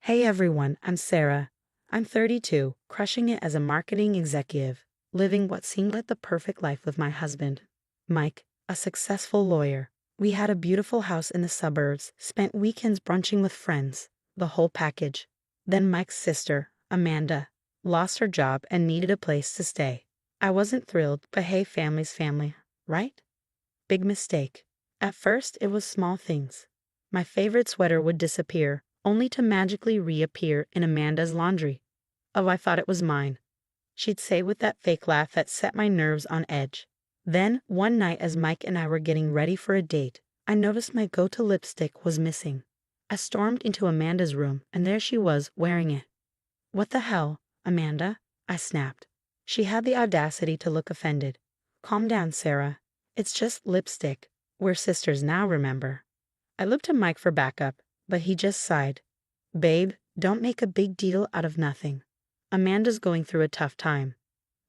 Hey everyone, I'm Sarah. I'm 32, crushing it as a marketing executive, living what seemed like the perfect life with my husband, Mike, a successful lawyer. We had a beautiful house in the suburbs, spent weekends brunching with friends, the whole package. Then Mike's sister, Amanda, lost her job and needed a place to stay. I wasn't thrilled, but hey, family's family, right? Big mistake. At first, it was small things. My favorite sweater would disappear, only to magically reappear in Amanda's laundry. Oh, I thought it was mine, she'd say with that fake laugh that set my nerves on edge. Then, one night as Mike and I were getting ready for a date, I noticed my go-to lipstick was missing. I stormed into Amanda's room, and there she was, wearing it. What the hell, Amanda? I snapped. She had the audacity to look offended. Calm down, Sarah. It's just lipstick. We're sisters now, remember? I looked to Mike for backup, but he just sighed. Babe, don't make a big deal out of nothing. Amanda's going through a tough time.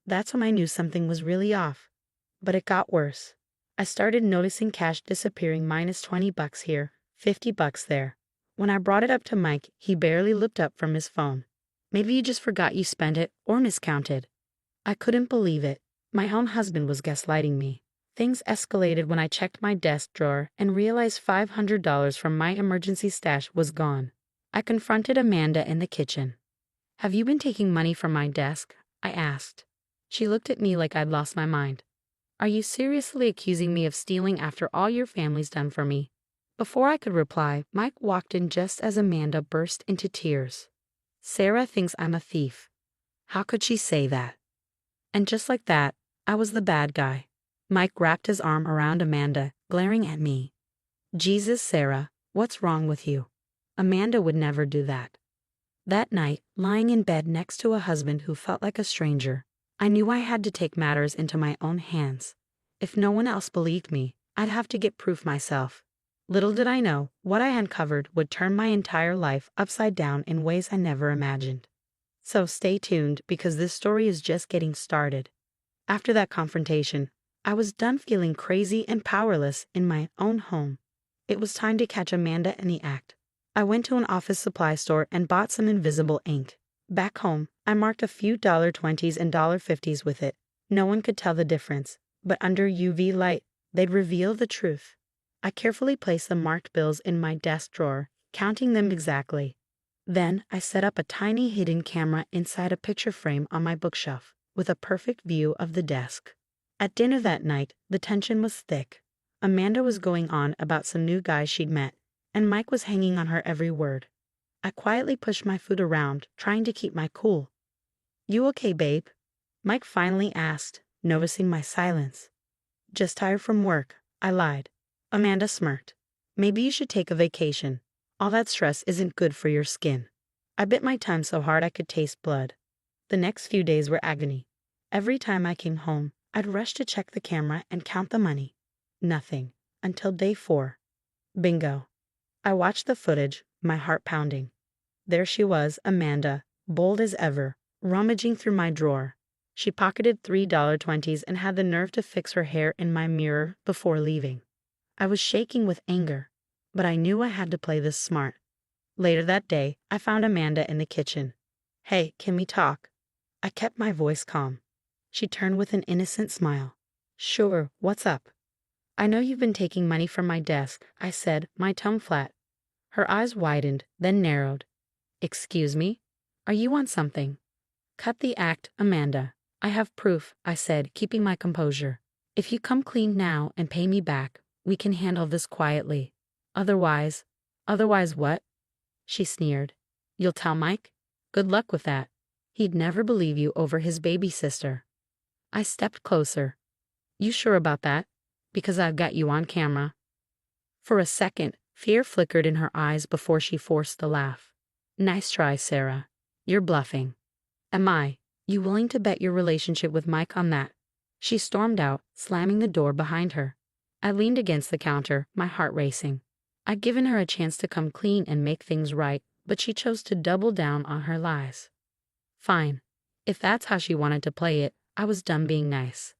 That's when I knew something was really off. But it got worse. I started noticing cash disappearing, minus $20 here, $50 there. When I brought it up to Mike, he barely looked up from his phone. Maybe you just forgot you spent it or miscounted. I couldn't believe it. My own husband was gaslighting me. Things escalated when I checked my desk drawer and realized $500 from my emergency stash was gone. I confronted Amanda in the kitchen. Have you been taking money from my desk? I asked. She looked at me like I'd lost my mind. Are you seriously accusing me of stealing after all your family's done for me? Before I could reply, Mike walked in just as Amanda burst into tears. Sarah thinks I'm a thief. How could she say that? And just like that, I was the bad guy. Mike wrapped his arm around Amanda, glaring at me. Jesus, Sarah, what's wrong with you? Amanda would never do that. That night, lying in bed next to a husband who felt like a stranger, I knew I had to take matters into my own hands. If no one else believed me, I'd have to get proof myself. Little did I know, what I uncovered would turn my entire life upside down in ways I never imagined. So stay tuned, because this story is just getting started. After that confrontation, I was done feeling crazy and powerless in my own home. It was time to catch Amanda in the act. I went to an office supply store and bought some invisible ink. Back home, I marked a few $20s and $50s with it. No one could tell the difference, but under UV light, they'd reveal the truth. I carefully placed the marked bills in my desk drawer, counting them exactly. Then I set up a tiny hidden camera inside a picture frame on my bookshelf, with a perfect view of the desk. At dinner that night, the tension was thick. Amanda was going on about some new guy she'd met, and Mike was hanging on her every word. I quietly pushed my food around, trying to keep my cool. You okay, babe? Mike finally asked, noticing my silence. Just tired from work, I lied. Amanda smirked. Maybe you should take a vacation. All that stress isn't good for your skin. I bit my tongue so hard I could taste blood. The next few days were agony. Every time I came home, I'd rush to check the camera and count the money. Nothing. Until day 4. Bingo. I watched the footage, my heart pounding. There she was, Amanda, bold as ever, rummaging through my drawer. She pocketed $3.20s and had the nerve to fix her hair in my mirror before leaving. I was shaking with anger, but I knew I had to play this smart. Later that day, I found Amanda in the kitchen. Hey, can we talk? I kept my voice calm. She turned with an innocent smile. Sure, what's up? I know you've been taking money from my desk, I said, my tone flat. Her eyes widened, then narrowed. Excuse me? Are you on something? Cut the act, Amanda. I have proof, I said, keeping my composure. If you come clean now and pay me back, we can handle this quietly. Otherwise what? She sneered. You'll tell Mike? Good luck with that. He'd never believe you over his baby sister. I stepped closer. You sure about that? Because I've got you on camera. For a second, fear flickered in her eyes before she forced the laugh. Nice try, Sarah. You're bluffing. Am I? You willing to bet your relationship with Mike on that? She stormed out, slamming the door behind her. I leaned against the counter, my heart racing. I'd given her a chance to come clean and make things right, but she chose to double down on her lies. Fine. If that's how she wanted to play it, I was done being nice.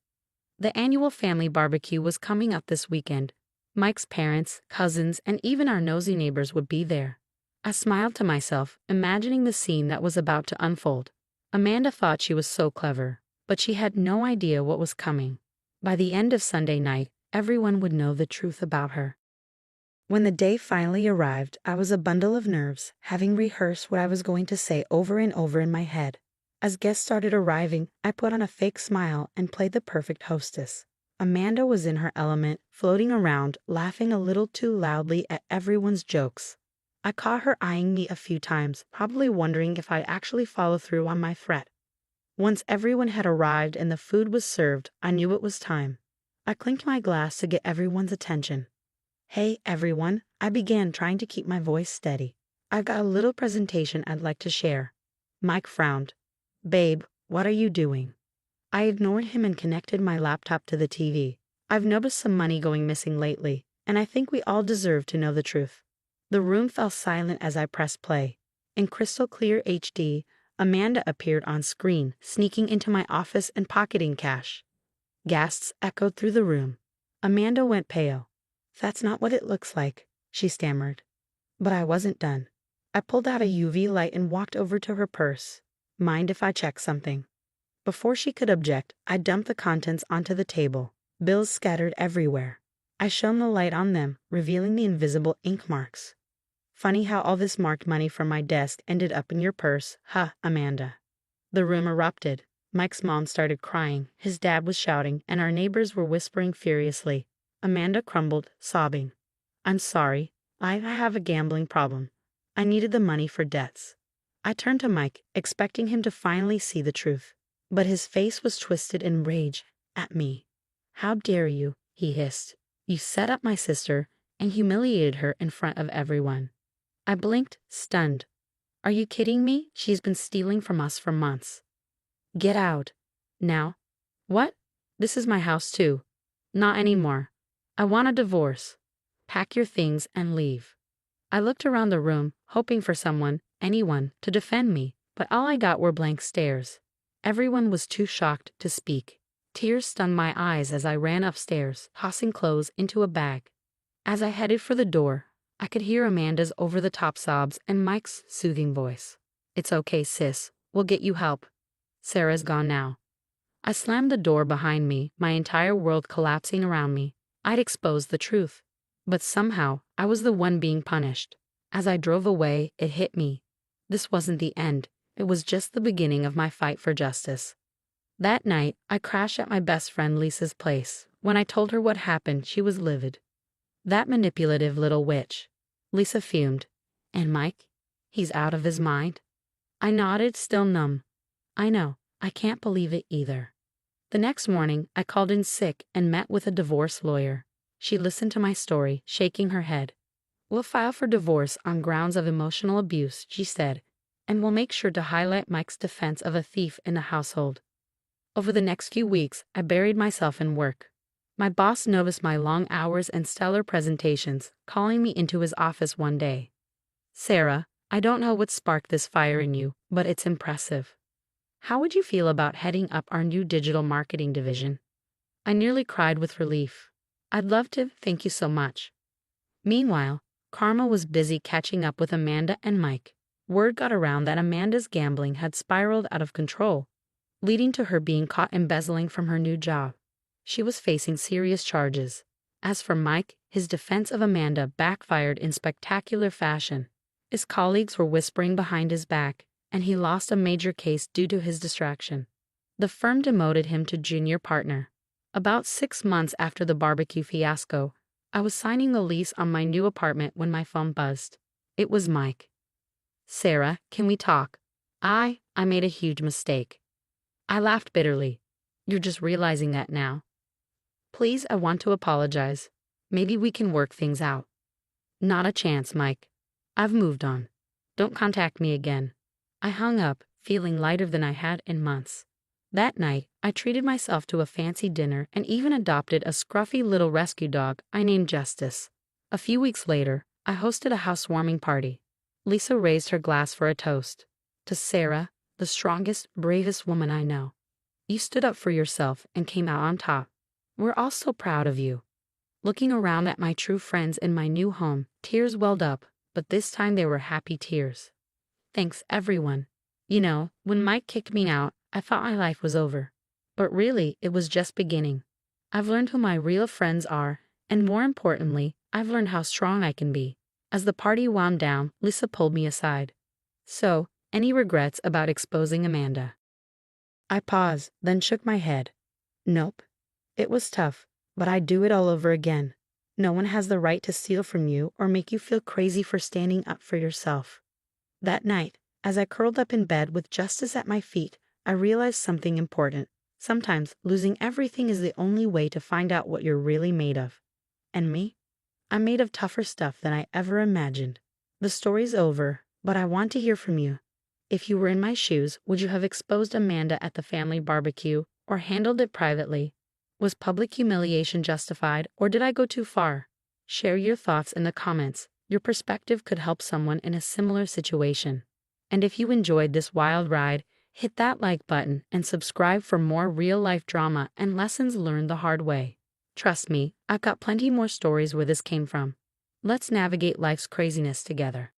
The annual family barbecue was coming up this weekend. Mike's parents, cousins, and even our nosy neighbors would be there. I smiled to myself, imagining the scene that was about to unfold. Amanda thought she was so clever, but she had no idea what was coming. By the end of Sunday night, everyone would know the truth about her. When the day finally arrived, I was a bundle of nerves, having rehearsed what I was going to say over and over in my head. As guests started arriving, I put on a fake smile and played the perfect hostess. Amanda was in her element, floating around, laughing a little too loudly at everyone's jokes. I caught her eyeing me a few times, probably wondering if I'd actually follow through on my threat. Once everyone had arrived and the food was served, I knew it was time. I clinked my glass to get everyone's attention. "Hey, everyone," I began, trying to keep my voice steady. "I've got a little presentation I'd like to share." Mike frowned. "Babe, what are you doing?" I ignored him and connected my laptop to the TV. "I've noticed some money going missing lately, and I think we all deserve to know the truth." The room fell silent as I pressed play. In crystal clear HD, Amanda appeared on screen, sneaking into my office and pocketing cash. Gasps echoed through the room. Amanda went pale. "That's not what it looks like," she stammered. But I wasn't done. I pulled out a UV light and walked over to her purse. "Mind if I check something?" Before she could object, I dumped the contents onto the table, bills scattered everywhere. I shone the light on them, revealing the invisible ink marks. "Funny how all this marked money from my desk ended up in your purse, huh, Amanda?" The room erupted. Mike's mom started crying, his dad was shouting, and our neighbors were whispering furiously. Amanda crumbled, sobbing. "I'm sorry. I have a gambling problem. I needed the money for debts." I turned to Mike, expecting him to finally see the truth. But his face was twisted in rage at me. "How dare you?" he hissed. "You set up my sister and humiliated her in front of everyone." I blinked, stunned. "Are you kidding me? She's been stealing from us for months." "Get out. Now." "What? This is my house too." "Not anymore. I want a divorce. Pack your things and leave." I looked around the room, hoping for someone, anyone, to defend me, but all I got were blank stares. Everyone was too shocked to speak. Tears stung my eyes as I ran upstairs, tossing clothes into a bag. As I headed for the door, I could hear Amanda's over-the-top sobs and Mike's soothing voice. "It's okay, sis. We'll get you help. Sarah's gone now." I slammed the door behind me, my entire world collapsing around me. I'd exposed the truth. But somehow, I was the one being punished. As I drove away, it hit me. This wasn't the end. It was just the beginning of my fight for justice. That night, I crashed at my best friend Lisa's place. When I told her what happened, she was livid. "That manipulative little witch." Lisa fumed. "And Mike? He's out of his mind?" I nodded, still numb. "I know. I can't believe it either." The next morning, I called in sick and met with a divorce lawyer. She listened to my story, shaking her head. "We'll file for divorce on grounds of emotional abuse," she said, "and we'll make sure to highlight Mike's defense of a thief in the household." Over the next few weeks, I buried myself in work. My boss noticed my long hours and stellar presentations, calling me into his office one day. "Sarah, I don't know what sparked this fire in you, but it's impressive. How would you feel about heading up our new digital marketing division?" I nearly cried with relief. "I'd love to, thank you so much." Meanwhile, Karma was busy catching up with Amanda and Mike. Word got around that Amanda's gambling had spiraled out of control, leading to her being caught embezzling from her new job. She was facing serious charges. As for Mike, his defense of Amanda backfired in spectacular fashion. His colleagues were whispering behind his back, and he lost a major case due to his distraction. The firm demoted him to junior partner. About 6 months after the barbecue fiasco, I was signing the lease on my new apartment when my phone buzzed. It was Mike. "Sarah, can we talk?" I made a huge mistake." I laughed bitterly. "You're just realizing that now?" "Please, I want to apologize. Maybe we can work things out." "Not a chance, Mike. I've moved on. Don't contact me again." I hung up, feeling lighter than I had in months. That night, I treated myself to a fancy dinner and even adopted a scruffy little rescue dog I named Justice. A few weeks later, I hosted a housewarming party. Lisa raised her glass for a toast. "To Sarah, the strongest, bravest woman I know. You stood up for yourself and came out on top. We're all so proud of you." Looking around at my true friends in my new home, tears welled up. but this time they were happy tears. Thanks, everyone. You know, when Mike kicked me out, I thought my life was over. But really, it was just beginning. I've learned who my real friends are, and more importantly, I've learned how strong I can be. As the party wound down, Lisa pulled me aside. So, any regrets about exposing Amanda? I paused, then shook my head. Nope. It was tough, but I'd do it all over again. No one has the right to steal from you or make you feel crazy for standing up for yourself. That night, as I curled up in bed with justice at my feet, I realized something important. Sometimes losing everything is the only way to find out what you're really made of. And me? I'm made of tougher stuff than I ever imagined. The story's over, but I want to hear from you. If you were in my shoes, would you have exposed Amanda at the family barbecue or handled it privately? Was public humiliation justified, or did I go too far? Share your thoughts in the comments. Your perspective could help someone in a similar situation. And if you enjoyed this wild ride, hit that like button and subscribe for more real-life drama and lessons learned the hard way. Trust me, I've got plenty more stories where this came from. Let's navigate life's craziness together.